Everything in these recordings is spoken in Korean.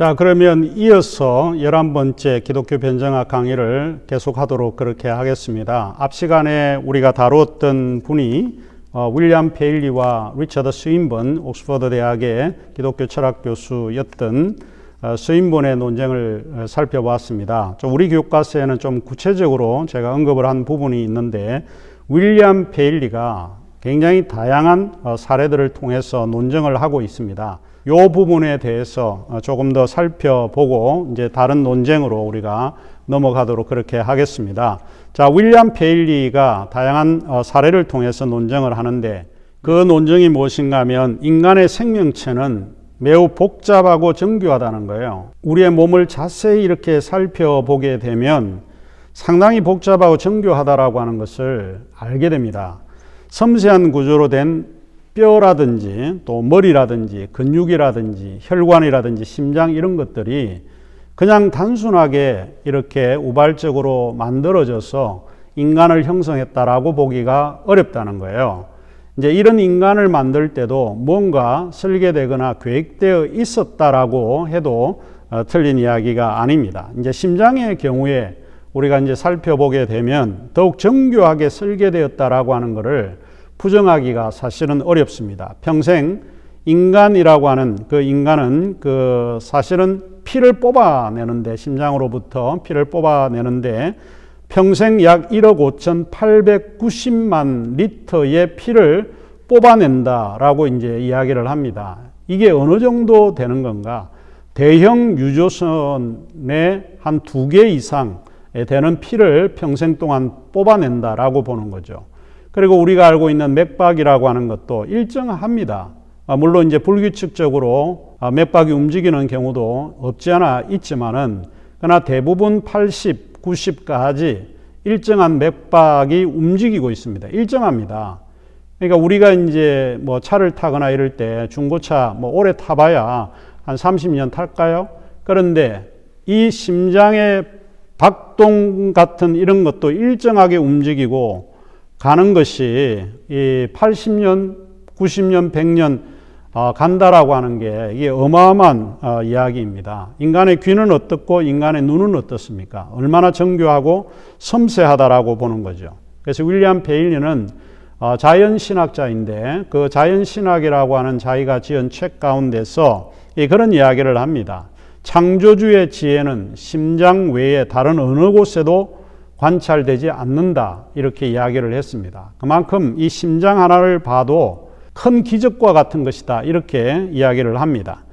자, 그러면 이어서 11번째 기독교 변증학 강의를 계속하도록 그렇게 하겠습니다. 앞 시간에 우리가 다루었던 분이 윌리엄 페일리와 리처드 스윈번, 옥스퍼드 대학의 기독교 철학 교수였던 스윈번의 논쟁을 살펴보았습니다. 우리 교과서에는 좀 구체적으로 제가 언급을 한 부분이 있는데, 윌리엄 페일리가 굉장히 다양한 사례들을 통해서 논쟁을 하고 있습니다. 이 부분에 대해서 조금 더 살펴보고 이제 다른 논쟁으로 우리가 넘어가도록 그렇게 하겠습니다. 자, 윌리엄 페일리가 다양한 사례를 통해서 논쟁을 하는데, 그 논쟁이 무엇인가 하면 인간의 생명체는 매우 복잡하고 정교하다는 거예요. 우리의 몸을 자세히 이렇게 살펴보게 되면 상당히 복잡하고 정교하다라고 하는 것을 알게 됩니다. 섬세한 구조로 된 뼈라든지 또 머리라든지 근육이라든지 혈관이라든지 심장 이런 것들이 그냥 단순하게 이렇게 우발적으로 만들어져서 인간을 형성했다라고 보기가 어렵다는 거예요. 이제 이런 인간을 만들 때도 뭔가 설계되거나 계획되어 있었다라고 해도 틀린 이야기가 아닙니다. 이제 심장의 경우에 우리가 이제 살펴보게 되면 더욱 정교하게 설계되었다라고 하는 것을 부정하기가 사실은 어렵습니다. 평생 인간이라고 하는 그 인간은 사실은 피를 뽑아내는데, 심장으로부터 피를 뽑아내는데 평생 약 1억 5,890만 리터의 피를 뽑아낸다라고 이제 이야기를 합니다. 이게 어느 정도 되는 건가? 대형 유조선의 한 2개 이상 되는 피를 평생 동안 뽑아낸다라고 보는 거죠. 그리고 우리가 알고 있는 맥박이라고 하는 것도 일정합니다. 물론 이제 불규칙적으로 맥박이 움직이는 경우도 없지 않아 있지만은, 그러나 대부분 80, 90까지 일정한 맥박이 움직이고 있습니다. 일정합니다. 그러니까 우리가 이제 뭐 차를 타거나 이럴 때 중고차 뭐 오래 타봐야 한 30년 탈까요? 그런데 이 심장의 박동 같은 이런 것도 일정하게 움직이고 가는 것이 이 80년, 90년, 100년 간다라고 하는 게 이게 어마어마한 이야기입니다. 인간의 귀는 어떻고 인간의 눈은 어떻습니까? 얼마나 정교하고 섬세하다라고 보는 거죠. 그래서 윌리엄 페일리는 자연신학자인데, 그 자연신학이라고 하는 자기가 지은 책 가운데서 그런 이야기를 합니다. 창조주의 지혜는 심장 외에 다른 어느 곳에도 관찰되지 않는다, 이렇게 이야기를 했습니다. 그만큼 이 심장 하나를 봐도 큰 기적과 같은 것이다, 이렇게 이야기를 합니다.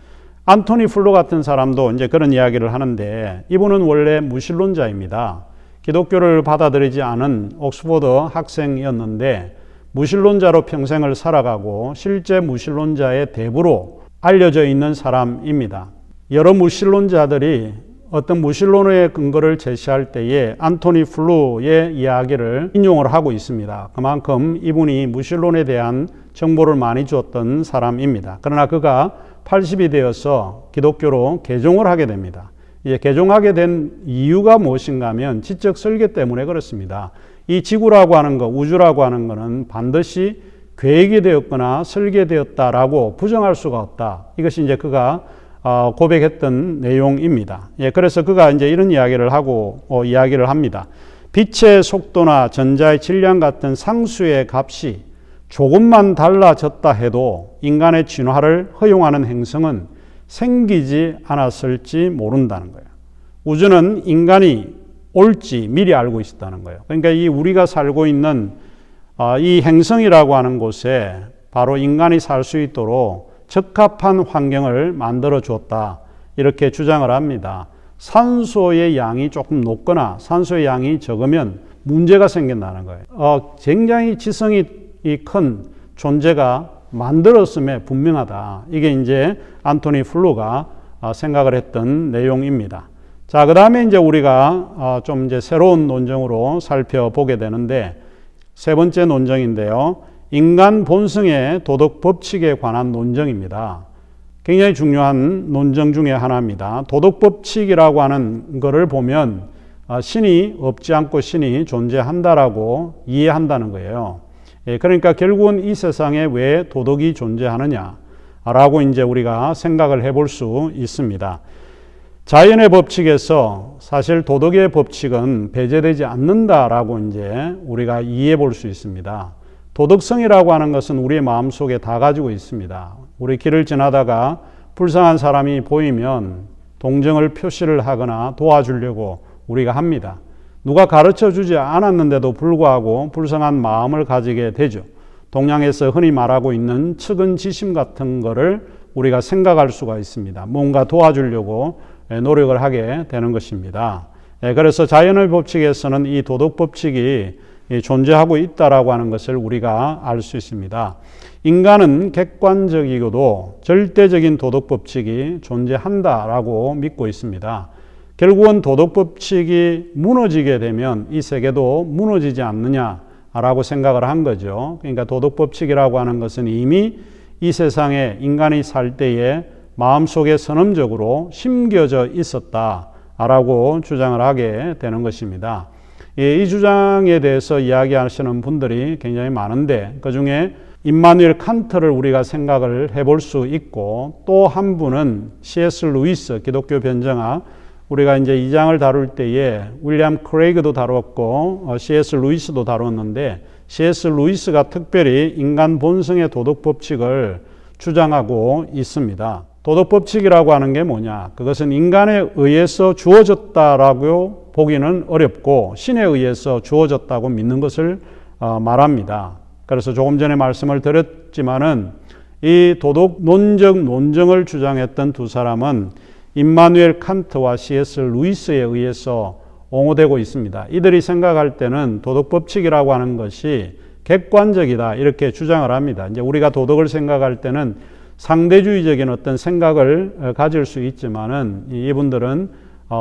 안토니 플루 같은 사람도 이제 그런 이야기를 하는데, 이분은 원래 무신론자입니다. 기독교를 받아들이지 않은 옥스퍼드 학생이었는데 무신론자로 평생을 살아가고 실제 무신론자의 대부로 알려져 있는 사람입니다. 여러 무신론자들이 어떤 무신론의 근거를 제시할 때에 안토니 플루의 이야기를 인용을 하고 있습니다. 그만큼 이분이 무신론에 대한 정보를 많이 주었던 사람입니다. 그러나 그가 80이 되어서 기독교로 개종을 하게 됩니다. 개종하게 된 이유가 무엇인가 하면 지적 설계 때문에 그렇습니다. 이 지구라고 하는 것, 우주라고 하는 것은 반드시 계획이 되었거나 설계되었다라고 부정할 수가 없다. 이것이 이제 그가 고백했던 내용입니다. 그래서 그가 이제 이런 이야기를 합니다. 빛의 속도나 전자의 질량 같은 상수의 값이 조금만 달라졌다 해도 인간의 진화를 허용하는 행성은 생기지 않았을지 모른다는 거예요. 우주는 인간이 올지 미리 알고 있었다는 거예요. 그러니까 이 우리가 살고 있는 이 행성이라고 하는 곳에 바로 인간이 살 수 있도록 적합한 환경을 만들어 주었다, 이렇게 주장을 합니다. 산소의 양이 조금 높거나 산소의 양이 적으면 문제가 생긴다는 거예요. 굉장히 지성이 큰 존재가 만들었음에 분명하다. 이게 이제 안토니 플루가 생각을 했던 내용입니다. 자, 그 다음에 이제 우리가 좀 이제 새로운 논쟁으로 살펴보게 되는데, 세 번째 논쟁인데요. 인간 본성의 도덕 법칙에 관한 논쟁입니다. 굉장히 중요한 논쟁 중에 하나입니다. 도덕 법칙이라고 하는 것을 보면 신이 없지 않고 신이 존재한다라고 이해한다는 거예요. 그러니까 결국은 이 세상에 왜 도덕이 존재하느냐라고 이제 우리가 생각을 해볼 수 있습니다. 자연의 법칙에서 사실 도덕의 법칙은 배제되지 않는다라고 이제 우리가 이해해 볼 수 있습니다. 도덕성이라고 하는 것은 우리의 마음속에 다 가지고 있습니다. 우리 길을 지나다가 불쌍한 사람이 보이면 동정을 표시를 하거나 도와주려고 우리가 합니다. 누가 가르쳐 주지 않았는데도 불구하고 불쌍한 마음을 가지게 되죠. 동양에서 흔히 말하고 있는 측은지심 같은 거를 우리가 생각할 수가 있습니다. 뭔가 도와주려고 노력을 하게 되는 것입니다. 그래서 자연의 법칙에서는 이 도덕 법칙이 존재하고 있다라고 하는 것을 우리가 알 수 있습니다. 인간은 객관적이고도 절대적인 도덕 법칙이 존재한다라고 믿고 있습니다. 결국은 도덕 법칙이 무너지게 되면 이 세계도 무너지지 않느냐라고 생각을 한 거죠. 그러니까 도덕 법칙이라고 하는 것은 이미 이 세상에 인간이 살 때에 마음속에 선언적으로 심겨져 있었다라고 주장을 하게 되는 것입니다. 이 주장에 대해서 이야기하시는 분들이 굉장히 많은데 그중에 임마누엘 칸트를 우리가 생각을 해볼 수 있고 또 한 분은 C.S. 루이스 기독교 변정학 우리가 이제 2장을 다룰 때에 윌리엄 크레이그도 다뤘고 C.S. 루이스도 다뤘는데 C.S. 루이스가 특별히 인간 본성의 도덕 법칙을 주장하고 있습니다. 도덕 법칙이라고 하는 게 뭐냐? 그것은 인간에 의해서 주어졌다라고 보기는 어렵고 신에 의해서 주어졌다고 믿는 것을 말합니다. 그래서 조금 전에 말씀을 드렸지만은 이 도덕 논적 논정을 주장했던 두 사람은 임마누엘 칸트와 C.S. 루이스에 의해서 옹호되고 있습니다. 이들이 생각할 때는 도덕 법칙이라고 하는 것이 객관적이다 이렇게 주장을 합니다. 이제 우리가 도덕을 생각할 때는 상대주의적인 어떤 생각을 가질 수 있지만은 이분들은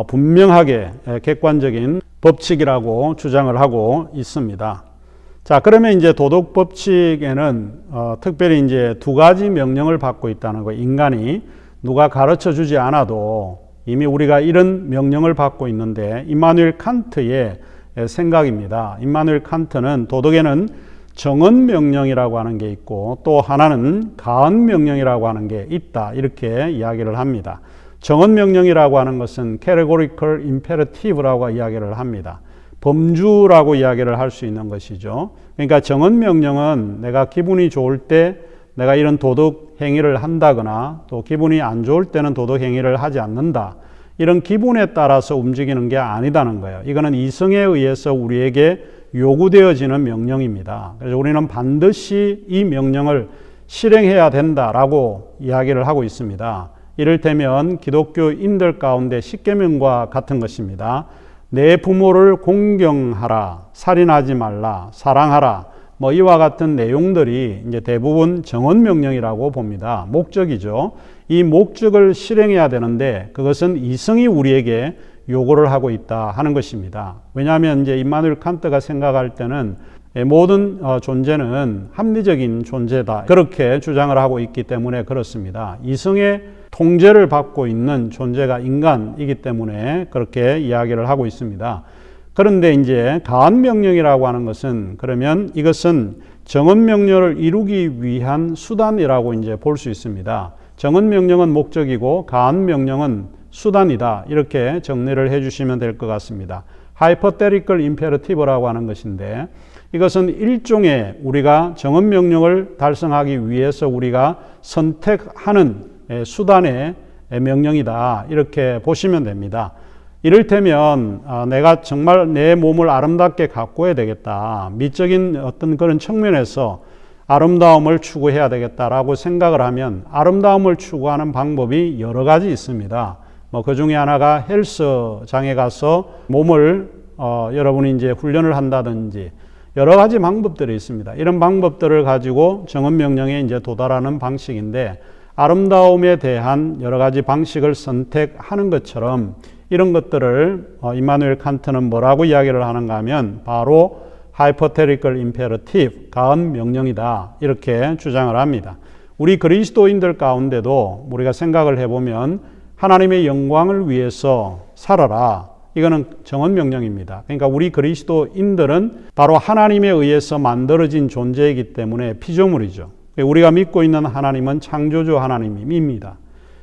분명하게 객관적인 법칙이라고 주장을 하고 있습니다. 자, 그러면 이제 도덕 법칙에는 특별히 이제 두 가지 명령을 받고 있다는 거예요. 인간이 누가 가르쳐 주지 않아도 이미 우리가 이런 명령을 받고 있는데 임마누엘 칸트의 생각입니다. 임마누엘 칸트는 도덕에는 정언 명령이라고 하는 게 있고 또 하나는 가언 명령이라고 하는 게 있다 이렇게 이야기를 합니다. 정언 명령이라고 하는 것은 categorical imperative라고 이야기를 합니다. 범주라고 이야기를 할 수 있는 것이죠. 그러니까 정언 명령은 내가 기분이 좋을 때 내가 이런 도덕 행위를 한다거나 또 기분이 안 좋을 때는 도덕 행위를 하지 않는다. 이런 기분에 따라서 움직이는 게 아니다는 거예요. 이거는 이성에 의해서 우리에게 요구되어지는 명령입니다. 그래서 우리는 반드시 이 명령을 실행해야 된다라고 이야기를 하고 있습니다. 이를테면 기독교인들 가운데 십계명과 같은 것입니다. 내 부모를 공경하라, 살인하지 말라, 사랑하라, 이와 같은 내용들이 이제 대부분 정언 명령이라고 봅니다. 목적이죠. 이 목적을 실행해야 되는데 그것은 이성이 우리에게 요구를 하고 있다 하는 것입니다. 왜냐하면 이제 임마누엘 칸트가 생각할 때는 모든 존재는 합리적인 존재다 그렇게 주장을 하고 있기 때문에 그렇습니다. 이성의 통제를 받고 있는 존재가 인간이기 때문에 그렇게 이야기를 하고 있습니다. 그런데 이제 가언 명령이라고 하는 것은 그러면 이것은 정언 명령을 이루기 위한 수단이라고 이제 볼 수 있습니다. 정언 명령은 목적이고 가언 명령은 수단이다 이렇게 정리를 해주시면 될 것 같습니다. Hypothetical imperative라고 하는 것인데 이것은 일종의 우리가 정언 명령을 달성하기 위해서 우리가 선택하는 수단의 명령이다 이렇게 보시면 됩니다. 이를테면 내가 정말 내 몸을 아름답게 가꾸어야 되겠다. 미적인 어떤 그런 측면에서 아름다움을 추구해야 되겠다라고 생각을 하면 아름다움을 추구하는 방법이 여러 가지 있습니다. 그 중에 하나가 헬스장에 가서 몸을 여러분이 이제 훈련을 한다든지 여러 가지 방법들이 있습니다. 이런 방법들을 가지고 정언 명령에 이제 도달하는 방식인데 아름다움에 대한 여러 가지 방식을 선택하는 것처럼 이런 것들을 임마누엘 칸트는 뭐라고 이야기를 하는가 하면 바로 Hypothetical Imperative, 가언 명령이다 이렇게 주장을 합니다. 우리 그리스도인들 가운데도 우리가 생각을 해보면 하나님의 영광을 위해서 살아라. 이거는 정언 명령입니다. 그러니까 우리 그리스도인들은 바로 하나님에 의해서 만들어진 존재이기 때문에 피조물이죠. 우리가 믿고 있는 하나님은 창조주 하나님입니다.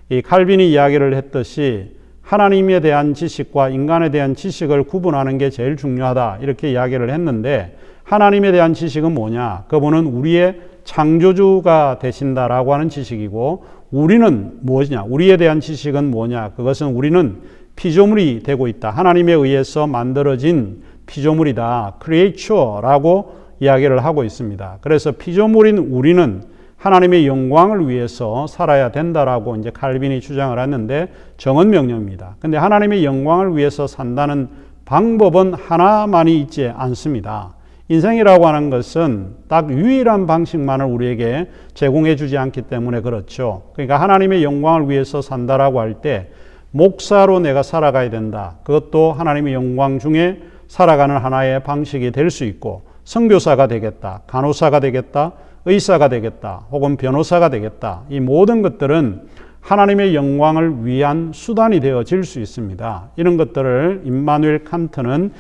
이 칼빈이 이야기를 했듯이 하나님에 대한 지식과 인간에 대한 지식을 구분하는 게 제일 중요하다 이렇게 이야기를 했는데, 하나님에 대한 지식은 뭐냐? 그분은 우리의 창조주가 되신다라고 하는 지식이고, 우리는 뭐냐? 우리에 대한 지식은 뭐냐? 그것은 우리는 피조물이 되고 있다. 하나님에 의해서 만들어진 피조물이다. 크리에이처라고 이야기를 하고 있습니다. 그래서 피조물인 우리는 하나님의 영광을 위해서 살아야 된다라고 이제 칼빈이 주장을 했는데, 정언 명령입니다. 근데 하나님의 영광을 위해서 산다는 방법은 하나만이 있지 않습니다. 인생이라고 하는 것은 딱 유일한 방식만을 우리에게 제공해 주지 않기 때문에 그렇죠. 그러니까 하나님의 영광을 위해서 산다라고 할 때 목사로 내가 살아가야 된다. 그것도 하나님의 영광 중에 살아가는 하나의 방식이 될 수 있고, 선교사가 되겠다, 간호사가 되겠다, 의사가 되겠다, 혹은 변호사가 되겠다. 이 모든 것들은 하나님의 영광을 위한 수단이 되어질 수 있습니다. 이런 것들을 임마누엘 칸트는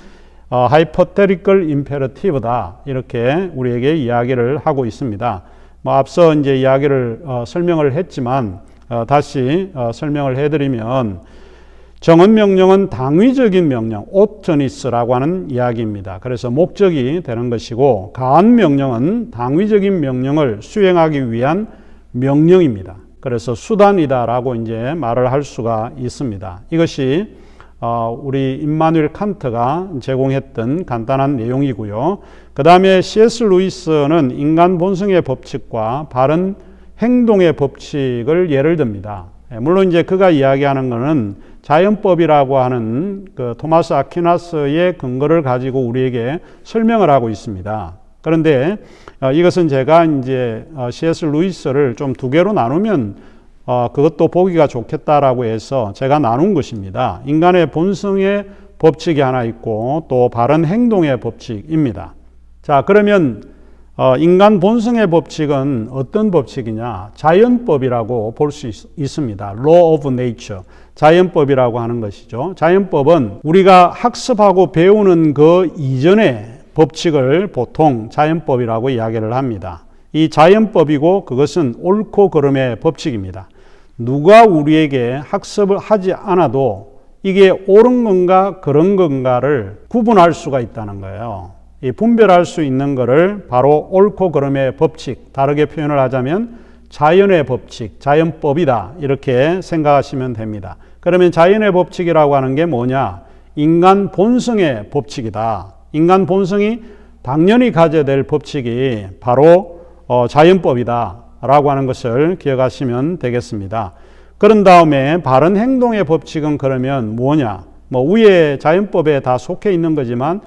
hypothetical imperative다 이렇게 우리에게 이야기를 하고 있습니다. 앞서 이제 이야기를 설명을 했지만 다시 설명을 해드리면, 정언 명령은 당위적인 명령, 오토니스라고 하는 이야기입니다. 그래서 목적이 되는 것이고, 가한 명령은 당위적인 명령을 수행하기 위한 명령입니다. 그래서 수단이다라고 이제 말을 할 수가 있습니다. 이것이 우리 임마누엘 칸트가 제공했던 간단한 내용이고요. 그 다음에 C.S. 루이스는 인간 본성의 법칙과 바른 행동의 법칙을 예를 듭니다. 물론 이제 그가 이야기하는 것은 자연법이라고 하는 그 토마스 아퀴나스의 근거를 가지고 우리에게 설명을 하고 있습니다. 그런데 이것은 제가 이제 C.S. 루이스를 좀 두 개로 나누면 그것도 보기가 좋겠다라고 해서 제가 나눈 것입니다. 인간의 본성의 법칙이 하나 있고 또 바른 행동의 법칙입니다. 자, 그러면 인간 본성의 법칙은 어떤 법칙이냐? 자연법이라고 볼 수 있습니다. Law of Nature. 자연법이라고 하는 것이죠. 자연법은 우리가 학습하고 배우는 그 이전의 법칙을 보통 자연법이라고 이야기를 합니다. 이 자연법이고 그것은 옳고 그름의 법칙입니다. 누가 우리에게 학습을 하지 않아도 이게 옳은 건가 그런 건가를 구분할 수가 있다는 거예요. 이 분별할 수 있는 것을 바로 옳고 그름의 법칙, 다르게 표현을 하자면 자연의 법칙, 자연법이다 이렇게 생각하시면 됩니다. 그러면 자연의 법칙이라고 하는 게 뭐냐? 인간 본성의 법칙이다. 인간 본성이 당연히 가져야 될 법칙이 바로 자연법이다 라고 하는 것을 기억하시면 되겠습니다. 그런 다음에 바른 행동의 법칙은 그러면 뭐냐? 위에 자연법에 다 속해 있는 거지만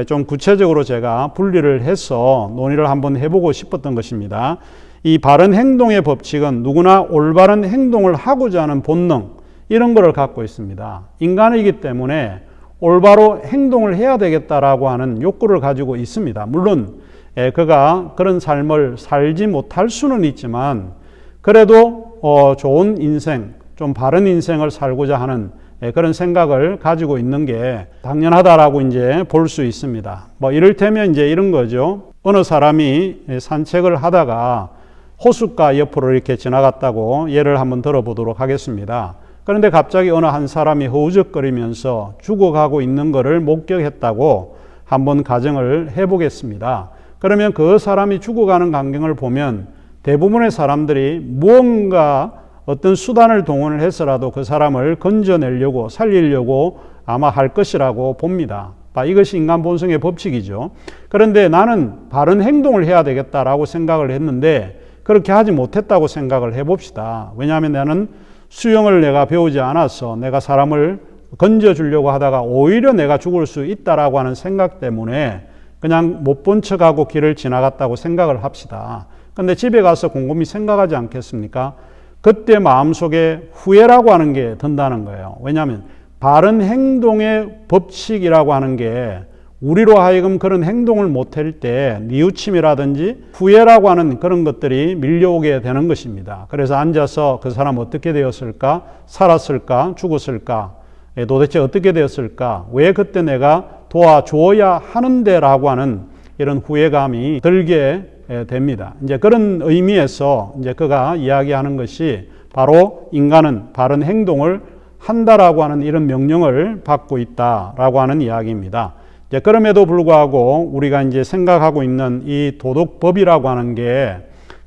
좀 구체적으로 제가 분리를 해서 논의를 한번 해보고 싶었던 것입니다. 이 바른 행동의 법칙은 누구나 올바른 행동을 하고자 하는 본능, 이런 거를 갖고 있습니다. 인간이기 때문에 올바로 행동을 해야 되겠다라고 하는 욕구를 가지고 있습니다. 물론 그가 그런 삶을 살지 못할 수는 있지만 그래도 좋은 인생, 좀 바른 인생을 살고자 하는 그런 생각을 가지고 있는 게 당연하다라고 이제 볼 수 있습니다. 이를테면 이제 이런 거죠. 어느 사람이 산책을 하다가 호숫가 옆으로 이렇게 지나갔다고 예를 한번 들어보도록 하겠습니다. 그런데 갑자기 어느 한 사람이 허우적거리면서 죽어가고 있는 것을 목격했다고 한번 가정을 해보겠습니다. 그러면 그 사람이 죽어가는 광경을 보면 대부분의 사람들이 무언가 어떤 수단을 동원을 해서라도 그 사람을 건져내려고 살리려고 아마 할 것이라고 봅니다. 이것이 인간 본성의 법칙이죠. 그런데 나는 바른 행동을 해야 되겠다라고 생각을 했는데 그렇게 하지 못했다고 생각을 해봅시다. 왜냐하면 나는 수영을 내가 배우지 않아서 내가 사람을 건져주려고 하다가 오히려 내가 죽을 수 있다라고 하는 생각 때문에 그냥 못 본 척하고 길을 지나갔다고 생각을 합시다. 그런데 집에 가서 곰곰이 생각하지 않겠습니까? 그때 마음속에 후회라고 하는 게 든다는 거예요. 왜냐하면 바른 행동의 법칙이라고 하는 게 우리로 하여금 그런 행동을 못할 때 뉘우침이라든지 후회라고 하는 그런 것들이 밀려오게 되는 것입니다. 그래서 앉아서 그 사람 어떻게 되었을까? 살았을까? 죽었을까? 도대체 어떻게 되었을까? 왜 그때 내가 도와줘야 하는데 라고 하는 이런 후회감이 들게 됩니다. 이제 그런 의미에서 이제 그가 이야기하는 것이 바로 인간은 바른 행동을 한다라고 하는 이런 명령을 받고 있다라고 하는 이야기입니다. 이제 그럼에도 불구하고 우리가 이제 생각하고 있는 이 도덕법이라고 하는 게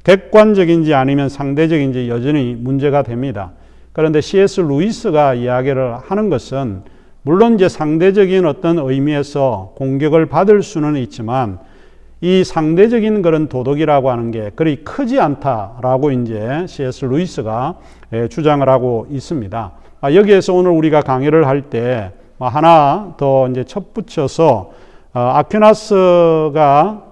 객관적인지 아니면 상대적인지 여전히 문제가 됩니다. 그런데 C.S. 루이스가 이야기를 하는 것은 물론 이제 상대적인 어떤 의미에서 공격을 받을 수는 있지만 이 상대적인 그런 도덕이라고 하는 게 그리 크지 않다라고 이제 C.S. 루이스가 주장을 하고 있습니다. 여기에서 오늘 우리가 강의를 할 때 하나 더 이제 덧붙여서 아퀴나스가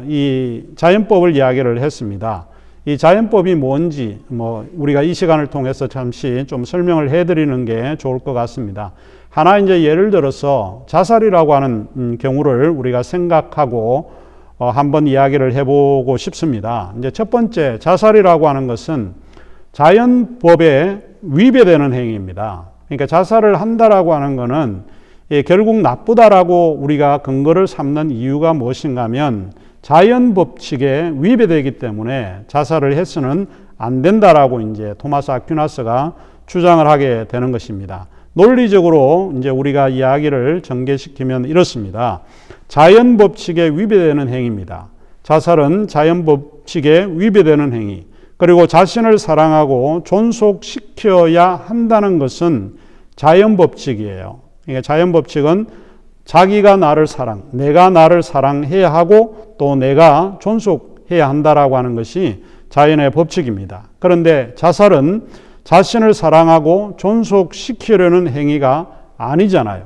이 자연법을 이야기를 했습니다. 이 자연법이 뭔지 우리가 이 시간을 통해서 잠시 좀 설명을 해드리는 게 좋을 것 같습니다. 하나 이제 예를 들어서 자살이라고 하는 경우를 우리가 생각하고 한번 이야기를 해보고 싶습니다. 이제 첫 번째 자살이라고 하는 것은 자연법에 위배되는 행위입니다. 그러니까 자살을 한다라고 하는 것은 결국 나쁘다라고 우리가 근거를 삼는 이유가 무엇인가 하면 자연 법칙에 위배되기 때문에 자살을 해서는 안 된다라고 이제 토마스 아퀴나스가 주장을 하게 되는 것입니다. 논리적으로 이제 우리가 이야기를 전개시키면 이렇습니다. 자연 법칙에 위배되는 행위입니다. 자살은 자연 법칙에 위배되는 행위. 그리고 자신을 사랑하고 존속시켜야 한다는 것은 자연 법칙이에요. 그러니까 자연 법칙은 자기가 나를 내가 나를 사랑해야 하고 또 내가 존속해야 한다라고 하는 것이 자연의 법칙입니다. 그런데 자살은 자신을 사랑하고 존속시키려는 행위가 아니잖아요.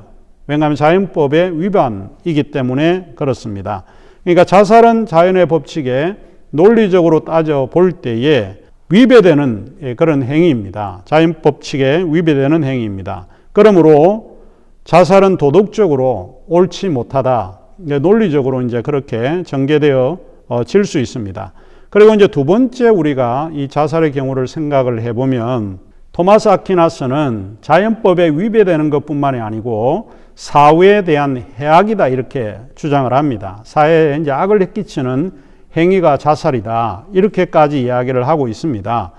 왜냐하면 자연법의 위반이기 때문에 그렇습니다. 그러니까 자살은 자연의 법칙에 논리적으로 따져 볼 때에 위배되는 그런 행위입니다. 자연 법칙에 위배되는 행위입니다. 그러므로 자살은 도덕적으로 옳지 못하다. 논리적으로 이제 그렇게 전개되어 질 수 있습니다. 그리고 이제 두 번째 우리가 이 자살의 경우를 생각을 해보면 토마스 아퀴나스는 자연법에 위배되는 것뿐만이 아니고 사회에 대한 해악이다 이렇게 주장을 합니다. 사회에 이제 악을 끼치는 행위가 자살이다 이렇게까지 이야기를 하고 있습니다.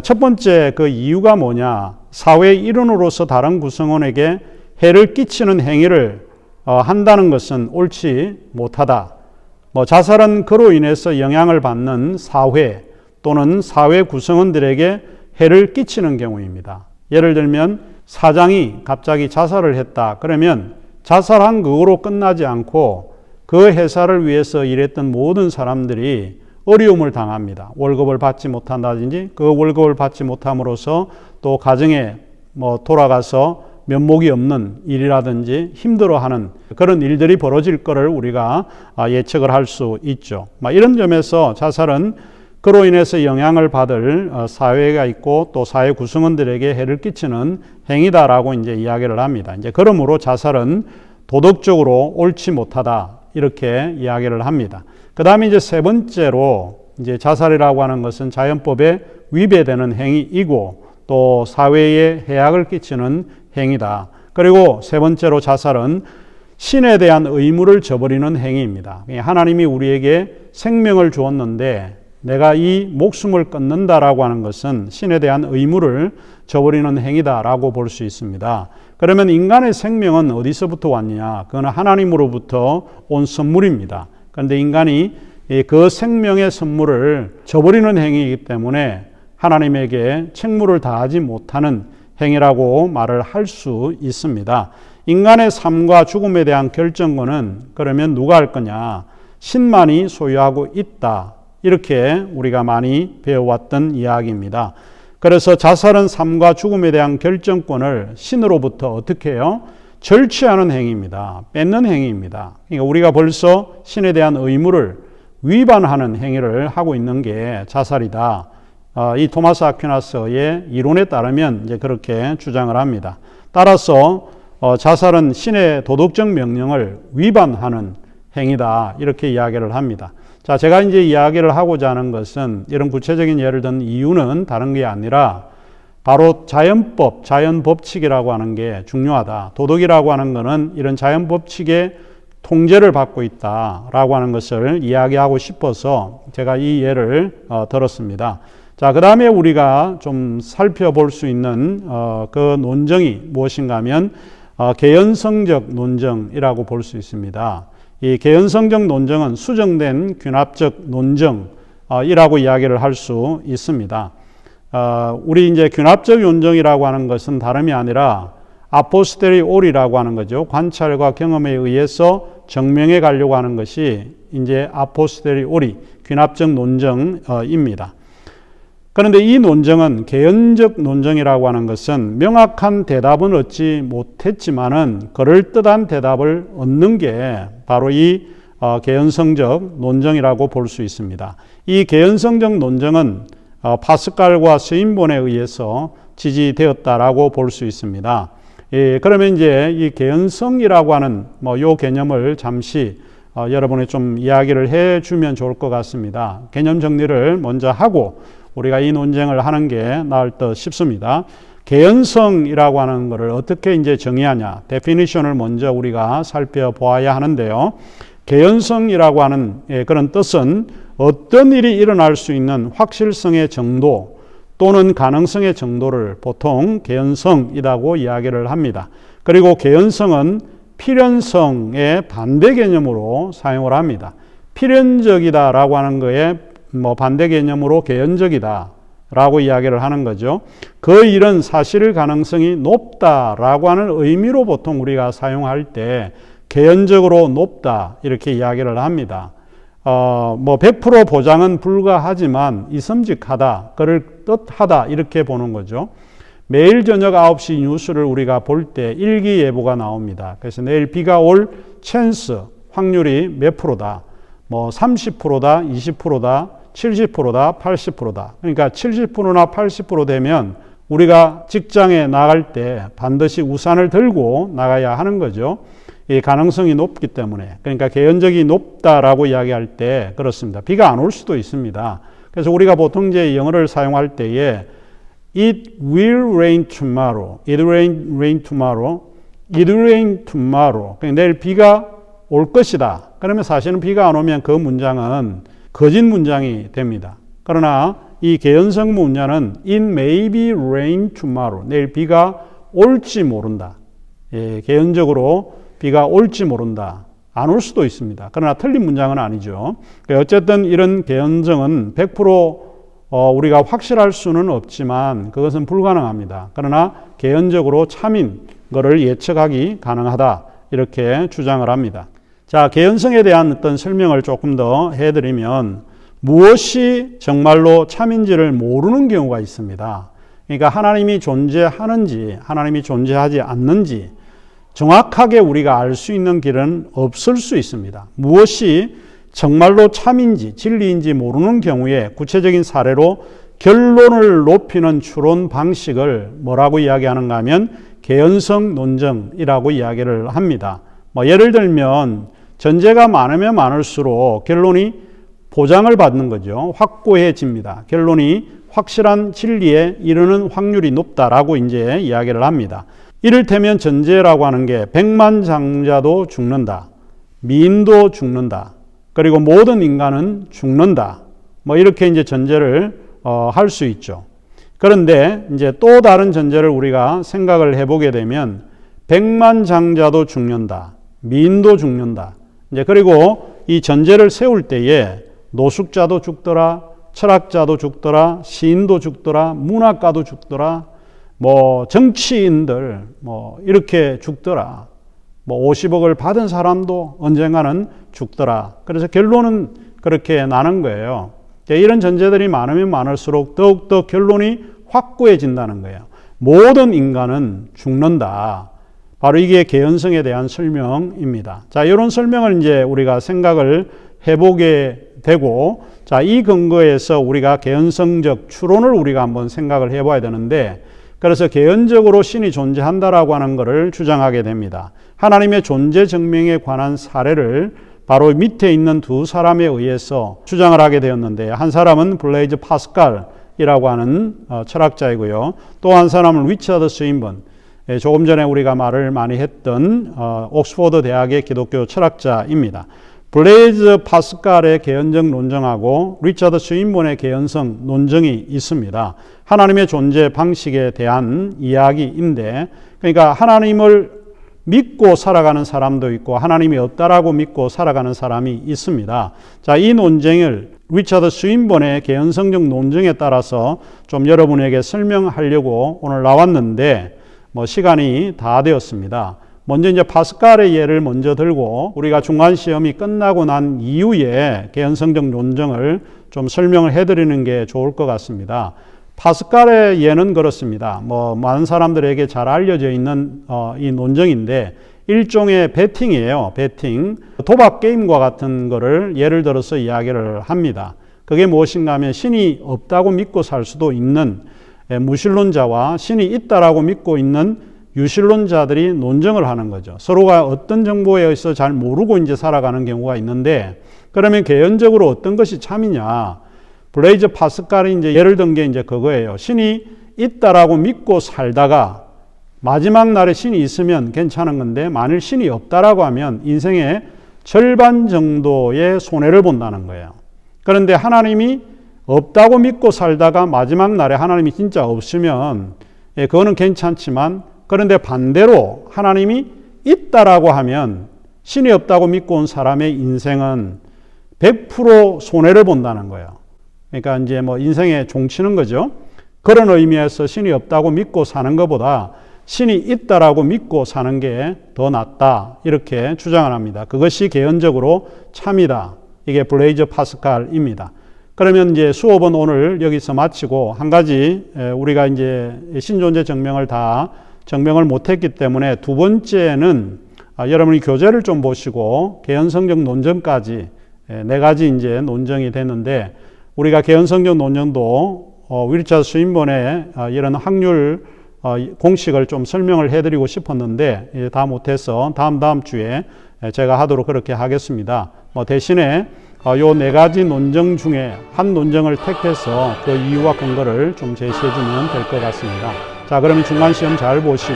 첫 번째 그 이유가 뭐냐? 사회의 일원으로서 다른 구성원에게 해를 끼치는 행위를 한다는 것은 옳지 못하다. 자살은 그로 인해서 영향을 받는 사회 또는 사회 구성원들에게 해를 끼치는 경우입니다. 예를 들면 사장이 갑자기 자살을 했다. 그러면 자살한 그거로 끝나지 않고 그 회사를 위해서 일했던 모든 사람들이 어려움을 당합니다. 월급을 받지 못한다든지 그 월급을 받지 못함으로써 또 가정에 돌아가서 면목이 없는 일이라든지 힘들어하는 그런 일들이 벌어질 것을 우리가 예측을 할 수 있죠. 이런 점에서 자살은 그로 인해서 영향을 받을 사회가 있고 또 사회 구성원들에게 해를 끼치는 행위다라고 이제 이야기를 합니다. 이제 그러므로 자살은 도덕적으로 옳지 못하다 이렇게 이야기를 합니다. 그 다음에 이제 세 번째로 이제 자살이라고 하는 것은 자연법에 위배되는 행위이고 또 사회에 해악을 끼치는 행위다. 그리고 세 번째로 자살은 신에 대한 의무를 저버리는 행위입니다. 하나님이 우리에게 생명을 주었는데 내가 이 목숨을 끊는다라고 하는 것은 신에 대한 의무를 저버리는 행위다라고 볼 수 있습니다. 그러면 인간의 생명은 어디서부터 왔냐? 그건 하나님으로부터 온 선물입니다. 그런데 인간이 그 생명의 선물을 저버리는 행위이기 때문에 하나님에게 책무를 다하지 못하는 행위라고 말을 할 수 있습니다. 인간의 삶과 죽음에 대한 결정권은 그러면 누가 할 거냐? 신만이 소유하고 있다. 이렇게 우리가 많이 배워왔던 이야기입니다. 그래서 자살은 삶과 죽음에 대한 결정권을 신으로부터 어떻게 해요? 절취하는 행위입니다. 뺏는 행위입니다. 그러니까 우리가 벌써 신에 대한 의무를 위반하는 행위를 하고 있는 게 자살이다. 이 토마스 아퀴나스의 이론에 따르면 이제 그렇게 주장을 합니다. 따라서 자살은 신의 도덕적 명령을 위반하는 행위다. 이렇게 이야기를 합니다. 자, 제가 이제 이야기를 하고자 하는 것은 이런 구체적인 예를 든 이유는 다른 게 아니라 바로 자연법, 자연법칙이라고 하는 게 중요하다. 도덕이라고 하는 것은 이런 자연법칙의 통제를 받고 있다라고 하는 것을 이야기하고 싶어서 제가 이 예를 들었습니다. 자, 그 다음에 우리가 좀 살펴볼 수 있는 그 논정이 무엇인가 하면 개연성적 논정이라고 볼 수 있습니다. 이 개연성적 논정은 수정된 균합적 논정이라고 이야기를 할 수 있습니다. 우리 이제 균합적 논정이라고 하는 것은 다름이 아니라 아포스테리오리라고 하는 거죠. 관찰과 경험에 의해서 증명해 가려고 하는 것이 이제 아포스테리오리 균합적 논정입니다. 그런데 이 논정은 개연적 논정이라고 하는 것은 명확한 대답은 얻지 못했지만은 그럴듯한 대답을 얻는 게 바로 이 개연성적 논정이라고 볼 수 있습니다. 이 개연성적 논정은 파스칼과 스윈본에 의해서 지지되었다라고 볼 수 있습니다. 그러면 이제 이 개연성이라고 하는 요 개념을 잠시 여러분이 좀 이야기를 해주면 좋을 것 같습니다. 개념 정리를 먼저 하고 우리가 이 논쟁을 하는 게 나을 듯 싶습니다. 개연성이라고 하는 것을 어떻게 이제 정의하냐, 데피니션을 먼저 우리가 살펴보아야 하는데요. 개연성이라고 하는 그런 뜻은 어떤 일이 일어날 수 있는 확실성의 정도 또는 가능성의 정도를 보통 개연성이라고 이야기를 합니다. 그리고 개연성은 필연성의 반대 개념으로 사용을 합니다. 필연적이다라고 하는 거에 반대 개념으로 개연적이다라고 이야기를 하는 거죠. 그 일은 사실 가능성이 높다라고 하는 의미로 보통 우리가 사용할 때 개연적으로 높다 이렇게 이야기를 합니다. 100% 보장은 불가하지만 이섬직하다, 그럴 듯하다 이렇게 보는 거죠. 매일 저녁 9시 뉴스를 우리가 볼 때 일기예보가 나옵니다. 그래서 내일 비가 올 찬스, 확률이 몇 프로다. 30%다, 20%다, 70%다, 80%다. 그러니까 70%나 80% 되면 우리가 직장에 나갈 때 반드시 우산을 들고 나가야 하는 거죠. 이 가능성이 높기 때문에. 그러니까 개연적이 높다라고 이야기할 때 그렇습니다. 비가 안 올 수도 있습니다. 그래서 우리가 보통 이제 영어를 사용할 때에 It will rain tomorrow. It will rain tomorrow. It will rain tomorrow. 그러니까 내일 비가 올 것이다. 그러면 사실은 비가 안 오면 그 문장은 거짓 문장이 됩니다. 그러나 이 개연성 문장은 It may be rain tomorrow. 내일 비가 올지 모른다. 개연적으로 비가 올지 모른다. 안 올 수도 있습니다. 그러나 틀린 문장은 아니죠. 어쨌든 이런 개연성은 100% 우리가 확실할 수는 없지만 그것은 불가능합니다. 그러나 개연적으로 참인 것을 예측하기 가능하다. 이렇게 주장을 합니다. 자, 개연성에 대한 어떤 설명을 조금 더 해드리면 무엇이 정말로 참인지를 모르는 경우가 있습니다. 그러니까 하나님이 존재하는지 하나님이 존재하지 않는지 정확하게 우리가 알 수 있는 길은 없을 수 있습니다. 무엇이 정말로 참인지 진리인지 모르는 경우에 구체적인 사례로 결론을 높이는 추론 방식을 뭐라고 이야기하는가 하면 개연성 논정이라고 이야기를 합니다. 예를 들면 전제가 많으면 많을수록 결론이 보장을 받는 거죠. 확고해집니다. 결론이 확실한 진리에 이르는 확률이 높다라고 이제 이야기를 합니다. 이를테면 전제라고 하는 게 백만장자도 죽는다. 미인도 죽는다. 그리고 모든 인간은 죽는다. 이렇게 이제 전제를 할 수 있죠. 그런데 이제 또 다른 전제를 우리가 생각을 해보게 되면 백만장자도 죽는다. 미인도 죽는다. 이제 그리고 이 전제를 세울 때에 노숙자도 죽더라. 철학자도 죽더라. 시인도 죽더라. 문학가도 죽더라. 정치인들 이렇게 죽더라. 50억을 받은 사람도 언젠가는 죽더라. 그래서 결론은 그렇게 나는 거예요. 이런 전제들이 많으면 많을수록 더욱더 결론이 확고해진다는 거예요. 모든 인간은 죽는다. 바로 이게 개연성에 대한 설명입니다. 자, 이런 설명을 이제 우리가 생각을 해보게 되고, 자, 이 근거에서 우리가 개연성적 추론을 우리가 한번 생각을 해봐야 되는데, 그래서 개연적으로 신이 존재한다라고 하는 것을 주장하게 됩니다. 하나님의 존재 증명에 관한 사례를 바로 밑에 있는 두 사람에 의해서 주장을 하게 되었는데, 한 사람은 블레이즈 파스칼이라고 하는 철학자이고요. 또 한 사람은 리처드 스윈번, 조금 전에 우리가 말을 많이 했던 옥스포드 대학의 기독교 철학자입니다. 블레이즈 파스칼의 개연적 논정하고 리처드 스윈본의 개연성 논정이 있습니다. 하나님의 존재 방식에 대한 이야기인데, 그러니까 하나님을 믿고 살아가는 사람도 있고 하나님이 없다라고 믿고 살아가는 사람이 있습니다. 자, 이 논쟁을 리처드 스윈본의 개연성적 논정에 따라서 좀 여러분에게 설명하려고 오늘 나왔는데 시간이 다 되었습니다. 먼저 이제 파스칼의 예를 먼저 들고 우리가 중간 시험이 끝나고 난 이후에 개연성적 논정을 좀 설명을 해드리는 게 좋을 것 같습니다. 파스칼의 예는 그렇습니다. 많은 사람들에게 잘 알려져 있는 이 논정인데 일종의 배팅이에요. 배팅. 도박 게임과 같은 거를 예를 들어서 이야기를 합니다. 그게 무엇인가 하면 신이 없다고 믿고 살 수도 있는 무신론자와 신이 있다라고 믿고 있는 유신론자들이 논쟁을 하는 거죠. 서로가 어떤 정보에 의해서 잘 모르고 이제 살아가는 경우가 있는데, 그러면 개연적으로 어떤 것이 참이냐? 블레이즈 파스칼이 이제 예를 든 게 이제 그거예요. 신이 있다라고 믿고 살다가 마지막 날에 신이 있으면 괜찮은 건데, 만일 신이 없다라고 하면 인생의 절반 정도의 손해를 본다는 거예요. 그런데 하나님이 없다고 믿고 살다가 마지막 날에 하나님이 진짜 없으면 그거는 괜찮지만, 그런데 반대로 하나님이 있다라고 하면 신이 없다고 믿고 온 사람의 인생은 100% 손해를 본다는 거예요. 그러니까 이제 인생에 종치는 거죠. 그런 의미에서 신이 없다고 믿고 사는 것보다 신이 있다라고 믿고 사는 게 더 낫다, 이렇게 주장을 합니다. 그것이 개연적으로 참이다. 이게 블레이즈 파스칼입니다. 그러면 이제 수업은 오늘 여기서 마치고, 한 가지 우리가 이제 신존재 증명을 다 증명을 못했기 때문에 두 번째는 여러분이 교재를 좀 보시고 개연성적 논정까지 네 가지 이제 논정이 됐는데, 우리가 개연성적 논정도 리처드 스윈본의 이런 확률 공식을 좀 설명을 해드리고 싶었는데 다 못해서 다음 주에 제가 하도록 그렇게 하겠습니다. 대신에 요 네 가지 논정 중에 한 논정을 택해서 그 이유와 근거를 좀 제시해주면 될 것 같습니다. 자, 그러면 중간 시험 잘 보시고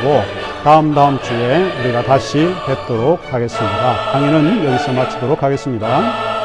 다음 주에 우리가 다시 뵙도록 하겠습니다. 강의는 여기서 마치도록 하겠습니다.